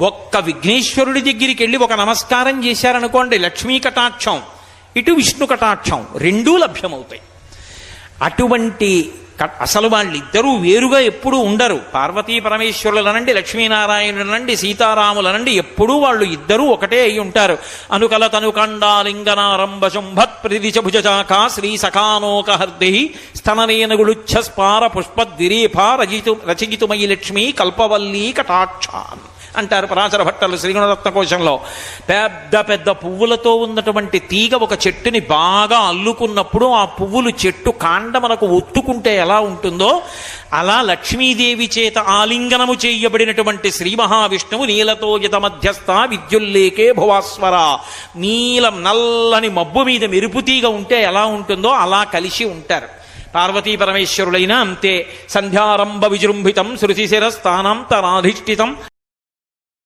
ఒక్క విఘ్నేశ్వరుడి దగ్గరికి వెళ్ళి ఒక నమస్కారం చేశారనుకోండి, లక్ష్మీ కటాక్షం ఇటు విష్ణు కటాక్షం రెండూ లభ్యమవుతాయి. అటువంటి అసలు వాళ్ళిద్దరూ వేరుగా ఎప్పుడూ ఉండరు. పార్వతీ పరమేశ్వరులనండి, లక్ష్మీనారాయణులనండి, సీతారాములనండి, ఎప్పుడూ వాళ్ళు ఇద్దరూ ఒకటే అయి ఉంటారు. అనుకల తనుకండాలింగనారంభ శుంభత్ ప్రతిదిశభుజాకా శ్రీ సఖానోకహర్ది స్తననేనగుళుచ్ఛస్పార పుష్పద్విరేఫ రచయితుమయి లక్ష్మీ కల్పవల్లీ కటాక్షాన్ అంటారు పరాశర భట్టలు శ్రీగుణరత్న కోశంలో. పెద్ద పెద్ద పువ్వులతో ఉన్నటువంటి తీగ ఒక చెట్టుని బాగా అల్లుకున్నప్పుడు ఆ పువ్వులు చెట్టు కాండమునకు ఒత్తుకుంటే ఎలా ఉంటుందో అలా లక్ష్మీదేవి చేత ఆలింగనము చేయబడినటువంటి శ్రీ మహావిష్ణువు నీలతో యత మధ్యస్థ విద్యుల్లేకే భువాస్వర, నీలం నల్లని మబ్బు మీద మెరుపుతీగ ఉంటే ఎలా ఉంటుందో అలా కలిసి ఉంటారు. పార్వతీ పరమేశ్వరులైనా అంతే. సంధ్యారంభ విజృంభితం శృతిశిరస్థానాంతరాధిష్ఠితం